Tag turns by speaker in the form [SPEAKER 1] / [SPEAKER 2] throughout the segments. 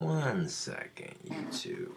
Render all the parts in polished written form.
[SPEAKER 1] 1 second, YouTube.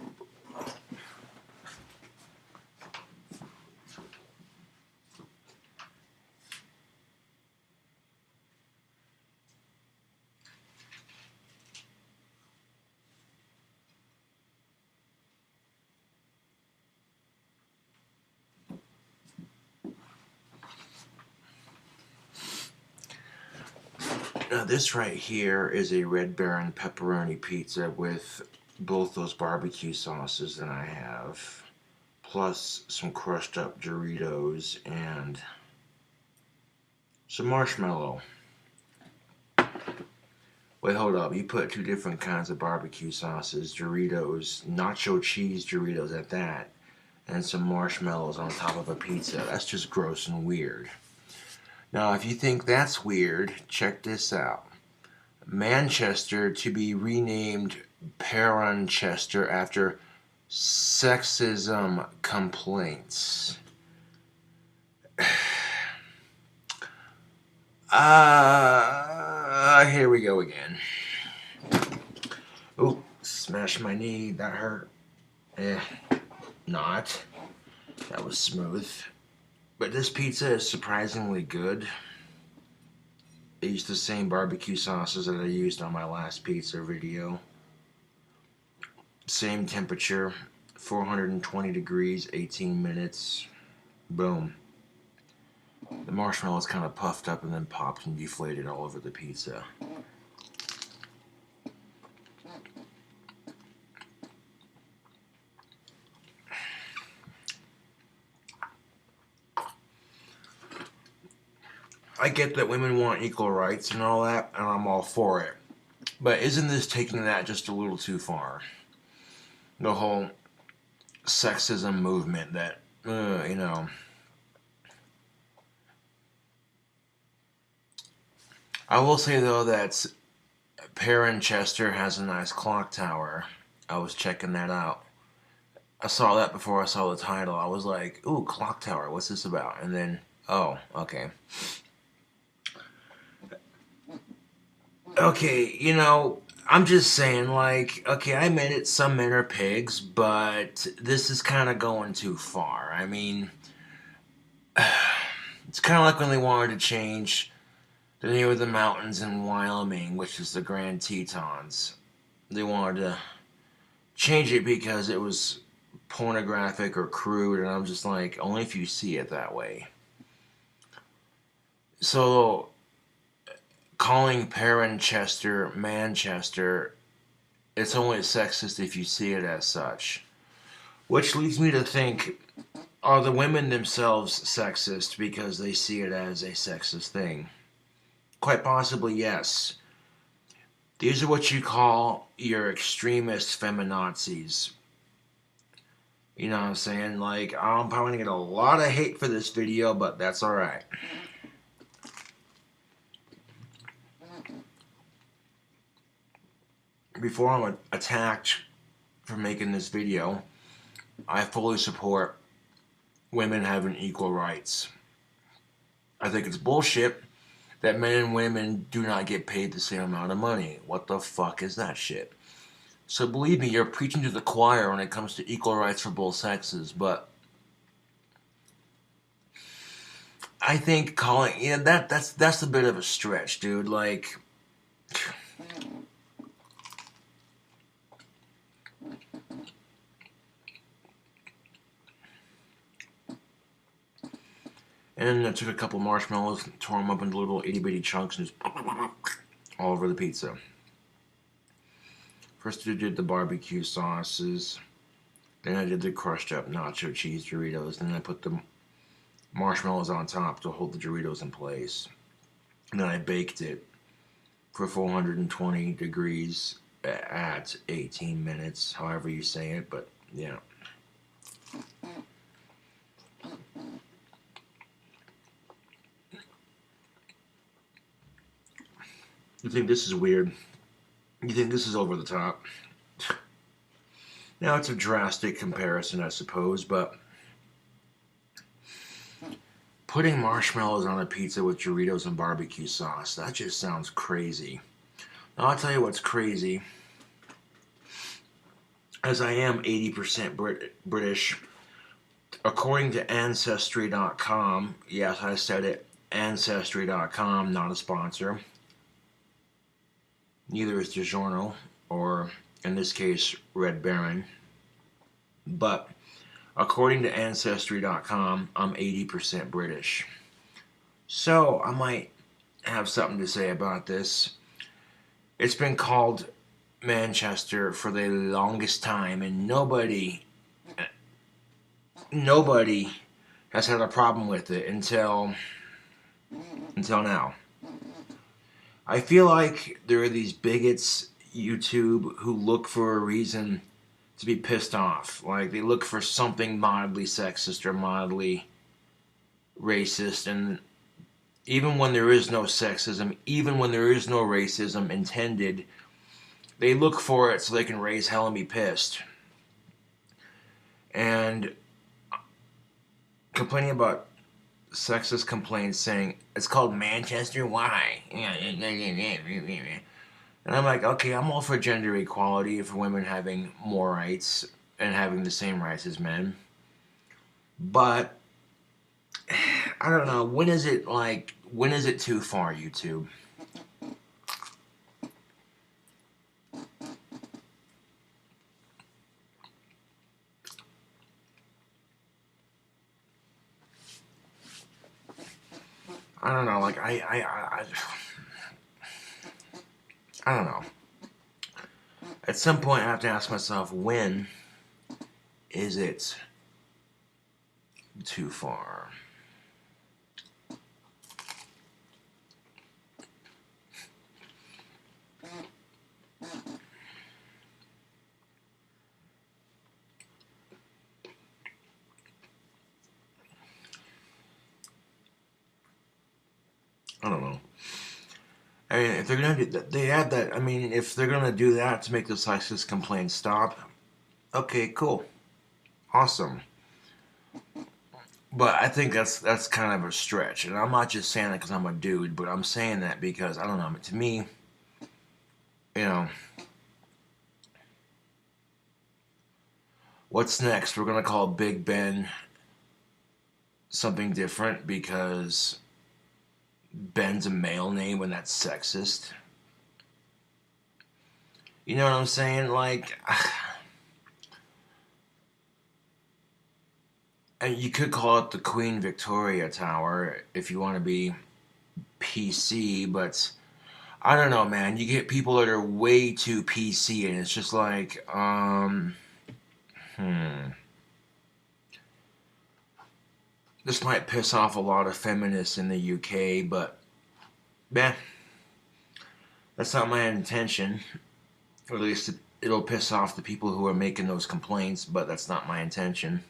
[SPEAKER 1] Now this right here is a Red Baron pepperoni pizza with both those barbecue sauces that I have, plus some crushed up Doritos and some marshmallow. Wait, hold up. You put 2 different kinds of barbecue sauces, Doritos, nacho cheese Doritos at that, and some marshmallows on top of a pizza. That's just gross and weird. Now, if you think that's weird, check this out. Manchester to be renamed Peronchester after sexism complaints. Here we go again. Oh, smashed my knee. That hurt. Not. That was smooth. But this pizza is surprisingly good. I used the same barbecue sauces that I used on my last pizza video. Same temperature, 420 degrees, 18 minutes. Boom. The marshmallow is kind of puffed up and then popped and deflated all over the pizza. I get that women want equal rights and all that, and I'm all for it. But isn't this taking that just a little too far? The whole sexism movement that, you know. I will say, though, that Peronchester has a nice clock tower. I was checking that out. I saw that before I saw the title. I was like, ooh, clock tower, what's this about? And then, oh, okay. Okay, you know, I'm just saying, like, okay, I admit it, some men are pigs, but this is kind of going too far. I mean, it's kind of like when they wanted to change the name of the mountains in Wyoming, which is the Grand Tetons. They wanted to change it because it was pornographic or crude, and I'm just like, only if you see it that way. So, calling Peronchester Manchester, it's only sexist if you see it as such. Which leads me to think, are the women themselves sexist because they see it as a sexist thing? Quite possibly, yes. These are what you call your extremist feminazis. You know what I'm saying? Like, I'm probably going to get a lot of hate for this video, but that's alright. Before I'm attacked for making this video, I fully support women having equal rights. I think it's bullshit that men and women do not get paid the same amount of money. What the fuck is that shit? So believe me, you're preaching to the choir when it comes to equal rights for both sexes, but I think calling, you know, that's a bit of a stretch, dude. Like, and I took a couple marshmallows, tore them up into little itty bitty chunks, and just all over the pizza. First I did the barbecue sauces, then I did the crushed up nacho cheese Doritos, then I put the marshmallows on top to hold the Doritos in place. And then I baked it for 420 degrees at 18 minutes, however you say it, but yeah. You think this is weird? You think this is over the top? Now, it's a drastic comparison, I suppose, but putting marshmallows on a pizza with Doritos and barbecue sauce, that just sounds crazy. Now, I'll tell you what's crazy. as I am 80% British, according to Ancestry.com, yes, I said it, Ancestry.com, not a sponsor. Neither is DiGiorno, or in this case, Red Baron. But according to Ancestry.com, I'm 80% British. So I might have something to say about this. It's been called Manchester for the longest time, and nobody has had a problem with it until now. I feel like there are these bigots, YouTube, who look for a reason to be pissed off. Like, they look for something mildly sexist or mildly racist, and even when there is no sexism, even when there is no racism intended, they look for it so they can raise hell and be pissed. And complaining about sexist complaints saying, it's called Manchester, why? And I'm like, okay, I'm all for gender equality, for women having more rights and having the same rights as men. But I don't know, when is it too far, YouTube? I don't know, like, I don't know. At some point I have to ask myself, when is it too far? I don't know. I mean, if they're gonna do that, they add that. I mean, if they're gonna do that to make the sexist complaints stop, okay, cool, awesome. But I think that's kind of a stretch, and I'm not just saying that because I'm a dude, but I'm saying that because I don't know. To me, you know, what's next? We're gonna call Big Ben something different because Ben's a male name and that's sexist. You know what I'm saying? Like, and you could call it the Queen Victoria Tower if you want to be PC, but I don't know, man. You get people that are way too PC, and it's just like, This might piss off a lot of feminists in the UK, but, that's not my intention. Or at least it'll piss off the people who are making those complaints, but that's not my intention.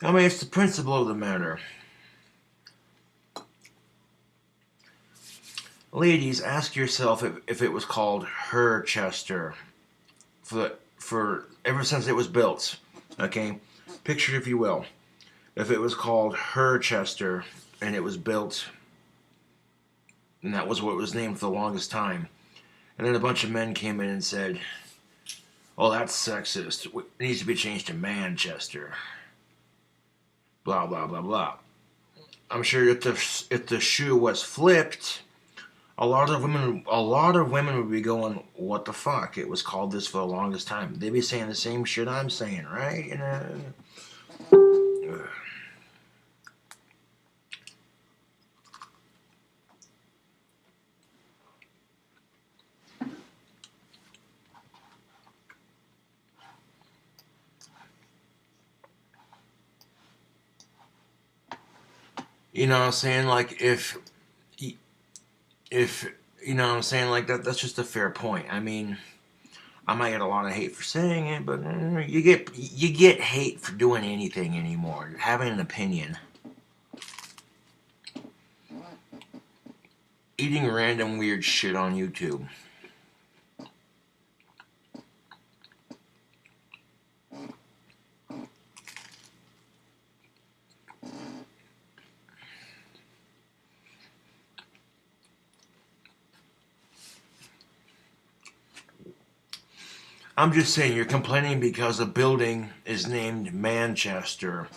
[SPEAKER 1] I mean, it's the principle of the matter. Ladies, ask yourself if it was called Herchester for ever since it was built. Okay? Picture, if you will. If it was called Herchester and it was built, and that was what it was named for the longest time, and then a bunch of men came in and said, oh, that's sexist. It needs to be changed to Manchester. Blah, blah, blah, blah. I'm sure if the shoe was flipped, a lot of women would be going, what the fuck? It was called this for the longest time. They'd be saying the same shit I'm saying, right? You know? You know what I'm saying? Like, if you know what I'm saying, like that's just a fair point. I mean, I might get a lot of hate for saying it, but you get hate for doing anything anymore. Having an opinion. Eating random weird shit on YouTube. I'm just saying you're complaining because a building is named Manchester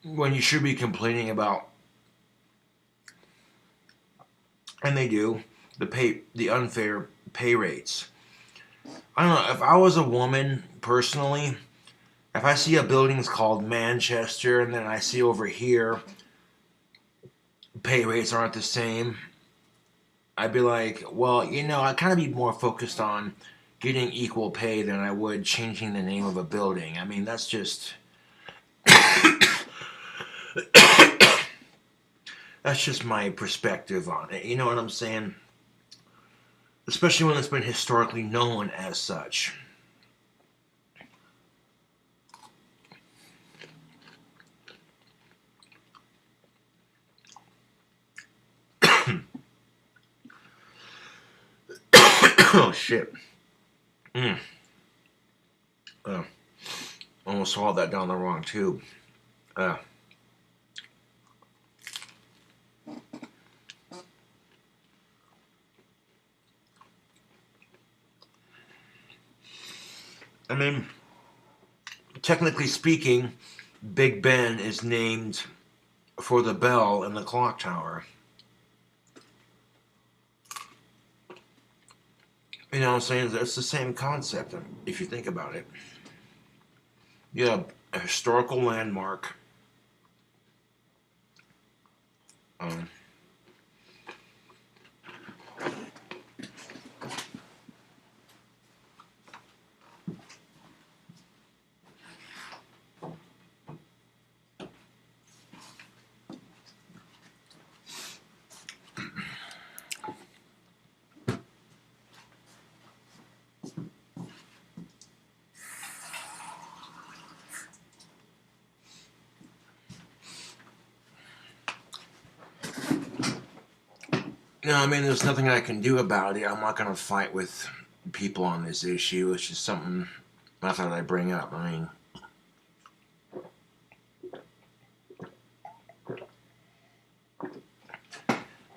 [SPEAKER 1] when you should be complaining about, and they do, the unfair pay rates. I don't know, if I was a woman personally, if I see a building that's called Manchester and then I see over here pay rates aren't the same, I'd be like, well, I'd kind of be more focused on getting equal pay than I would changing the name of a building. I mean, that's just that's just my perspective on it. You know what I'm saying? Especially when it's been historically known as such. Oh shit. Almost swallowed that down the wrong tube. I mean, technically speaking, Big Ben is named for the bell in the clock tower. You know what I'm saying? It's the same concept if you think about it. You have a historical landmark. I mean, there's nothing I can do about it. I'm not going to fight with people on this issue. It's just something I thought I'd bring up. I mean,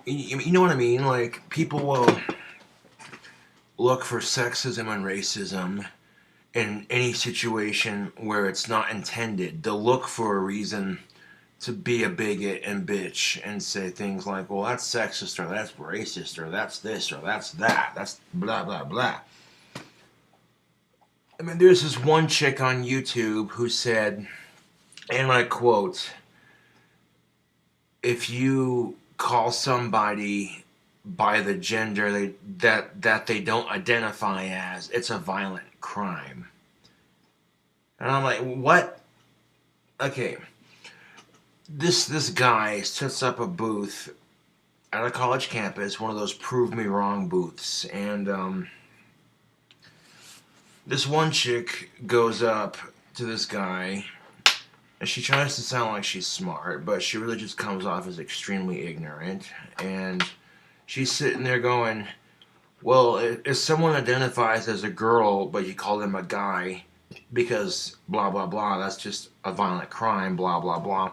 [SPEAKER 1] you know what I mean? Like, people will look for sexism and racism in any situation where it's not intended. They'll look for a reason to be a bigot and bitch and say things like, well, that's sexist, or that's racist, or that's this, or that's that, that's blah, blah, blah. I mean, there's this one chick on YouTube who said, and I quote, if you call somebody by the gender that they don't identify as, it's a violent crime. And I'm like, what? Okay. This guy sets up a booth at a college campus, one of those prove me wrong booths, and this one chick goes up to this guy and she tries to sound like she's smart, but she really just comes off as extremely ignorant, and she's sitting there going, well, if someone identifies as a girl but you call them a guy because blah blah blah, that's just a violent crime, blah blah blah.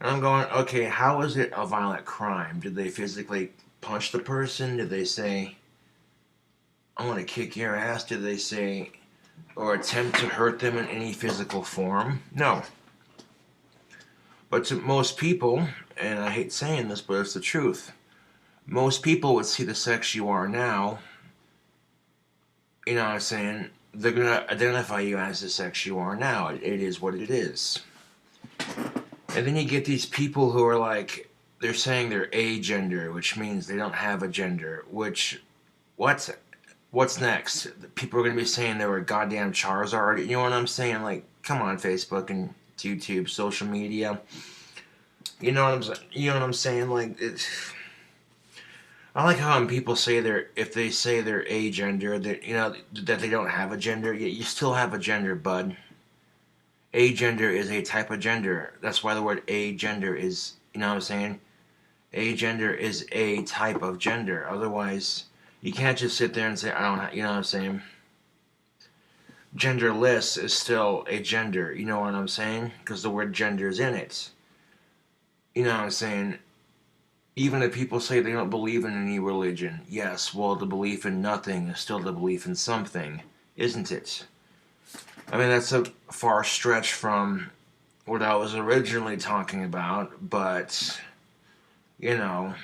[SPEAKER 1] And I'm going, okay, how is it a violent crime? Did they physically punch the person? Did they say, I want to kick your ass? Did they say, or attempt to hurt them in any physical form? No. But to most people, and I hate saying this, but it's the truth, most people would see the sex you are now, you know what I'm saying, they're going to identify you as the sex you are now. It is what it is. And then you get these people who are like, they're saying they're agender, which means they don't have a gender, which, what's next? People are going to be saying they were goddamn Charizard. You know what I'm saying? Like, come on, Facebook and YouTube, social media. You know what I'm saying? Like, I like how when people say if they say they're agender, that they don't have a gender, yet you still have a gender, bud. Agender is a type of gender. That's why the word agender is, you know what I'm saying? Agender is a type of gender. Otherwise, you can't just sit there and say, I don't, you know what I'm saying? Genderless is still a gender. You know what I'm saying? Because the word gender is in it. You know what I'm saying? Even if people say they don't believe in any religion, yes, well, the belief in nothing is still the belief in something, isn't it? I mean, that's a far stretch from what I was originally talking about, but, you know,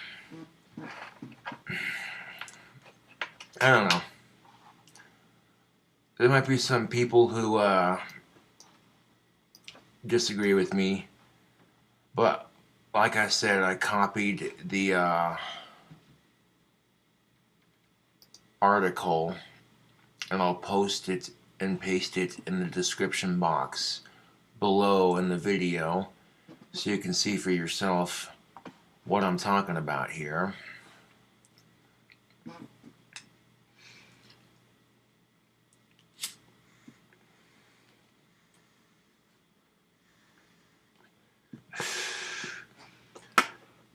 [SPEAKER 1] I don't know. There might be some people who disagree with me, but like I said, I copied the article, and I'll post it and paste it in the description box below in the video so you can see for yourself what I'm talking about here.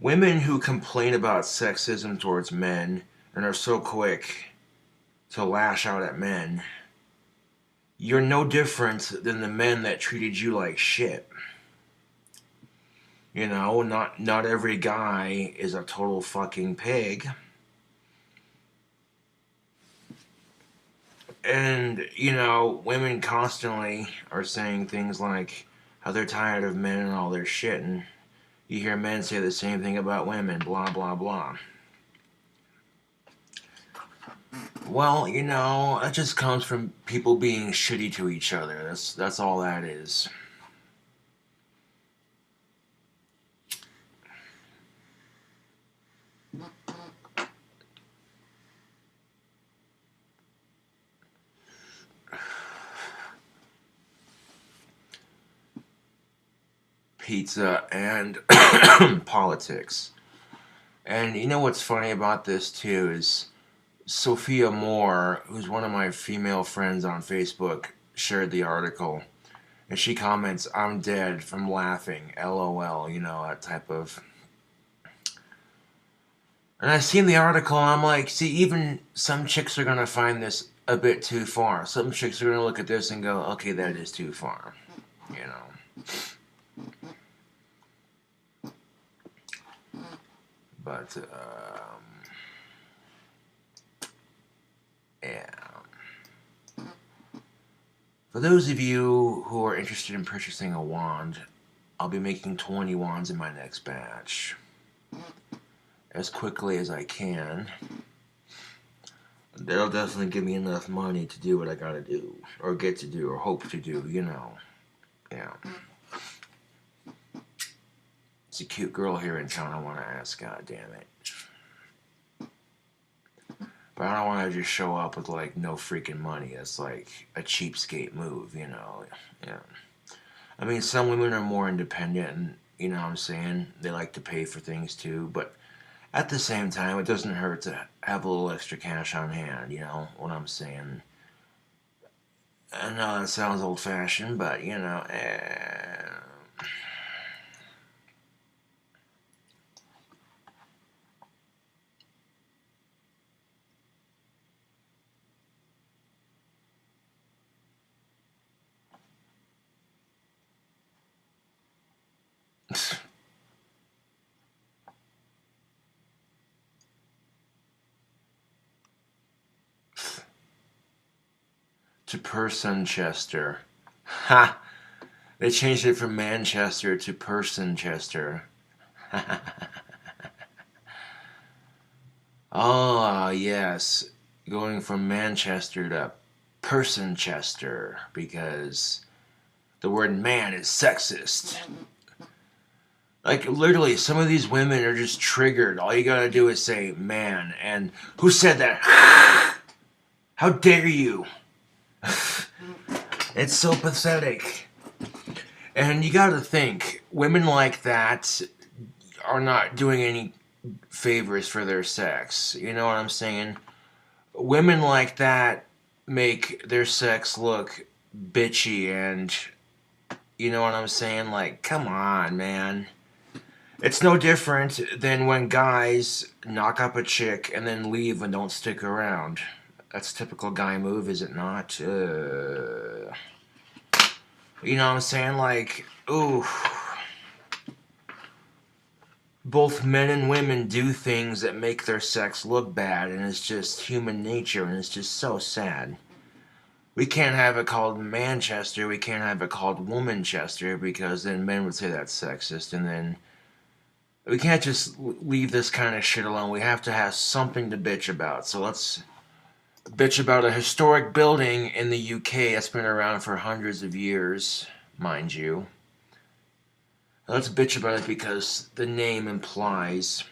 [SPEAKER 1] Women who complain about sexism towards men and are so quick to lash out at men, you're no different than the men that treated you like shit. You know, not every guy is a total fucking pig. And, you know, women constantly are saying things like how they're tired of men and all their shit, and you hear men say the same thing about women, blah, blah, blah. Well, you know, that just comes from people being shitty to each other. That's all that is. Pizza and politics. And you know what's funny about this too is Sophia Moore, who's one of my female friends on Facebook, shared the article. And she comments, "I'm dead from laughing, LOL," you know, that type of. And I seen the article and I'm like, see, even some chicks are gonna find this a bit too far. Some chicks are gonna look at this and go, okay, that is too far. You know. But, yeah. For those of you who are interested in purchasing a wand, I'll be making 20 wands in my next batch. As quickly as I can. That'll definitely give me enough money to do what I gotta do. Or get to do, or hope to do, you know. Yeah. It's a cute girl here in town I want to ask, god damn it. But I don't want to just show up with, like, no freaking money. That's, like, a cheapskate move, you know. Yeah. I mean, some women are more independent, and, you know what I'm saying? They like to pay for things, too. But at the same time, it doesn't hurt to have a little extra cash on hand, you know what I'm saying? I know that sounds old-fashioned, but, you know, to Personchester. Ha! They changed it from Manchester to Personchester. Oh, yes. Going from Manchester to Personchester because the word man is sexist. Like, literally, some of these women are just triggered. All you gotta do is say man. And who said that? How dare you? It's so pathetic. And you gotta think, women like that are not doing any favors for their sex. You know what I'm saying? Women like that make their sex look bitchy and, you know what I'm saying? Like, come on, man. It's no different than when guys knock up a chick and then leave and don't stick around. That's a typical guy move, is it not? You know what I'm saying? Like, ooh. both men and women do things that make their sex look bad, and it's just human nature, and it's just so sad. We can't have it called Manchester, we can't have it called Womanchester, because then men would say that's sexist, and then we can't just leave this kind of shit alone. We have to have something to bitch about. So let's bitch about a historic building in the UK that's been around for hundreds of years, mind you. Let's bitch about it because the name implies.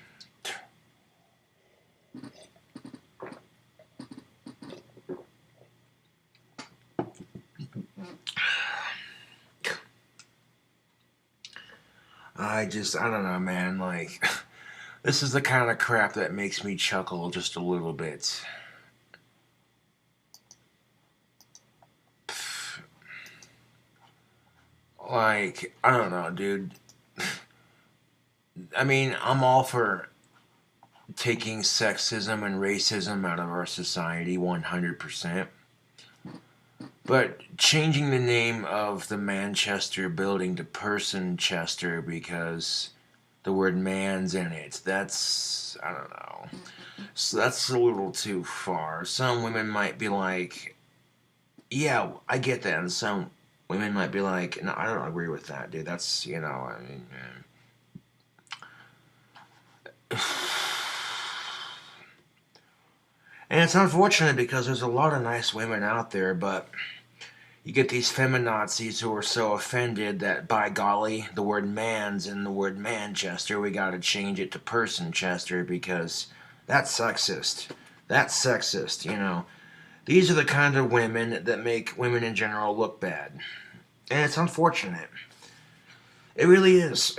[SPEAKER 1] I don't know, man. Like, this is the kind of crap that makes me chuckle just a little bit. Like, I don't know, dude. I mean, I'm all for taking sexism and racism out of our society 100%. But changing the name of the Manchester building to Person-chester because the word man's in it, that's, I don't know. So that's a little too far. Some women might be like, yeah, I get that. And some women might be like, no, I don't agree with that, dude. That's, you know, I mean, and it's unfortunate because there's a lot of nice women out there, but you get these feminazis who are so offended that, by golly, the word man's in the word Manchester, we gotta change it to Person-chester because that's sexist. That's sexist, you know. These are the kind of women that make women in general look bad. And it's unfortunate. It really is.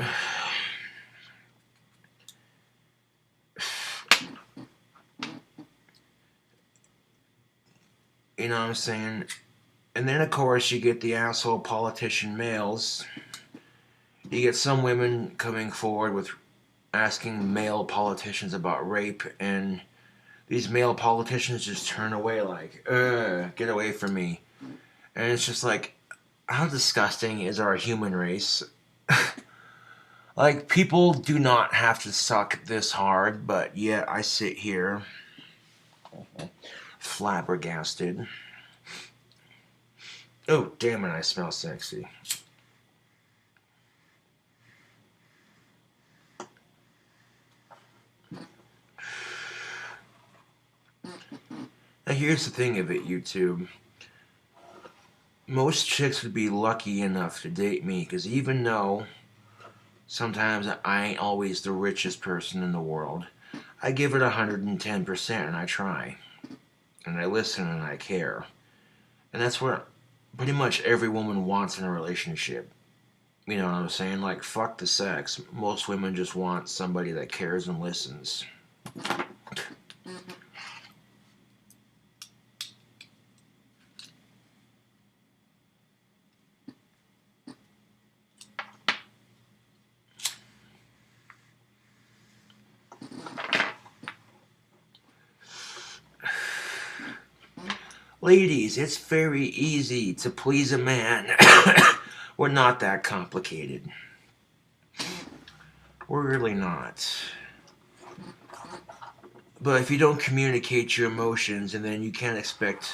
[SPEAKER 1] You know what I'm saying? And then, of course, you get the asshole politician males. You get some women coming forward with asking male politicians about rape, and these male politicians just turn away like, get away from me. And it's just like, how disgusting is our human race? Like, people do not have to suck this hard, but yet I sit here flabbergasted. Oh, damn it, I smell sexy. Now, here's the thing of it, YouTube. Most chicks would be lucky enough to date me, because even though sometimes I ain't always the richest person in the world, I give it 110% and I try. And I listen and I care. And that's what pretty much every woman wants in a relationship. You know what I'm saying? Like, fuck the sex. Most women just want somebody that cares and listens. Ladies, it's very easy to please a man. We're not that complicated. We're really not. But if you don't communicate your emotions, and then you can't expect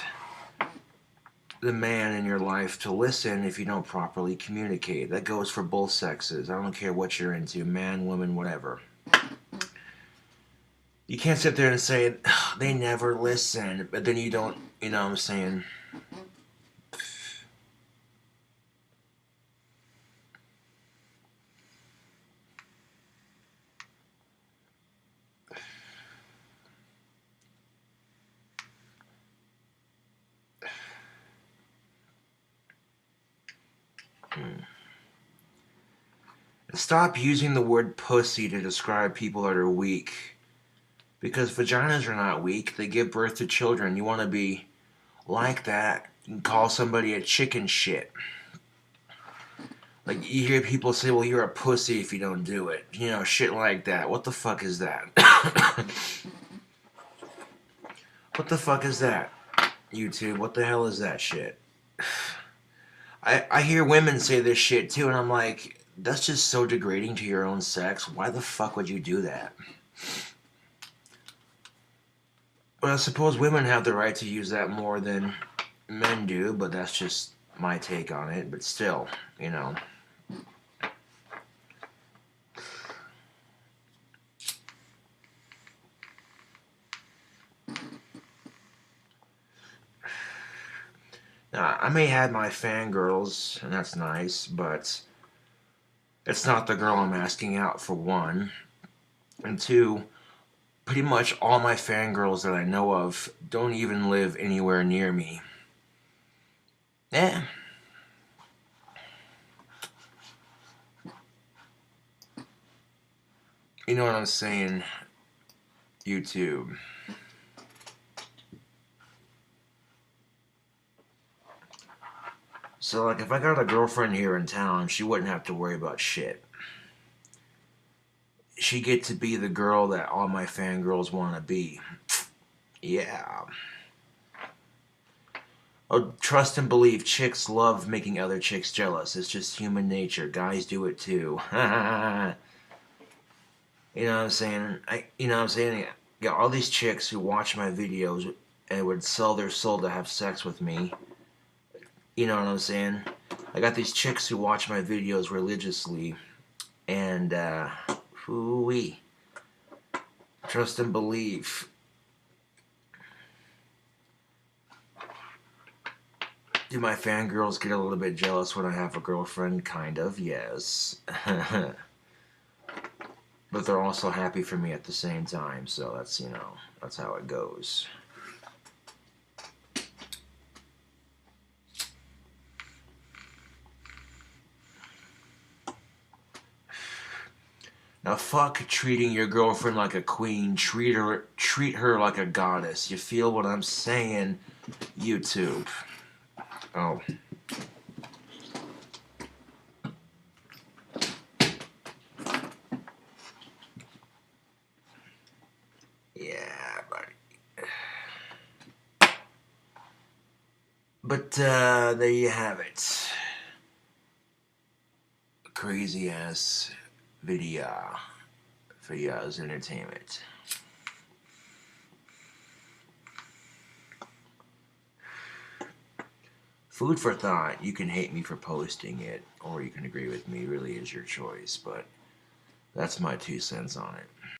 [SPEAKER 1] the man in your life to listen if you don't properly communicate. That goes for both sexes. I don't care what you're into, man, woman, whatever. You can't sit there and say, they never listen, but then you don't, you know what I'm saying? Stop using the word pussy to describe people that are weak. Because vaginas are not weak. They give birth to children. You want to be like that, you can call somebody a chicken shit. Like, you hear people say, well, you're a pussy if you don't do it. You know, shit like that. What the fuck is that? What the fuck is that? YouTube, what the hell is that shit? I hear women say this shit too, and I'm like, That's just so degrading to your own sex. Why the fuck would you do that? But I suppose women have the right to use that more than men do, but that's just my take on it. But still, you know. Now, I may have my fangirls, and that's nice, but it's not the girl I'm asking out, for one. And two, pretty much all my fangirls that I know of don't even live anywhere near me. Eh. You know what I'm saying? YouTube. So, like, if I got a girlfriend here in town, she wouldn't have to worry about shit. She'd get to be the girl that all my fangirls want to be. Yeah. Oh, trust and believe, chicks love making other chicks jealous. It's just human nature. Guys do it too. You know what I'm saying? You know what I'm saying? I got all these chicks who watch my videos and would sell their soul to have sex with me. You know what I'm saying? I got these chicks who watch my videos religiously, and hoo-wee. Trust and believe. Do my fangirls get a little bit jealous when I have a girlfriend? Kind of, yes. But they're also happy for me at the same time, so that's, you know, that's how it goes. Now fuck treating your girlfriend like a queen. Treat her like a goddess. You feel what I'm saying, YouTube? Oh. Yeah, buddy. But there you have it. Crazy ass video for y'all's entertainment. Food for thought. You can hate me for posting it, or you can agree with me. It really is your choice, but that's my 2 cents on it.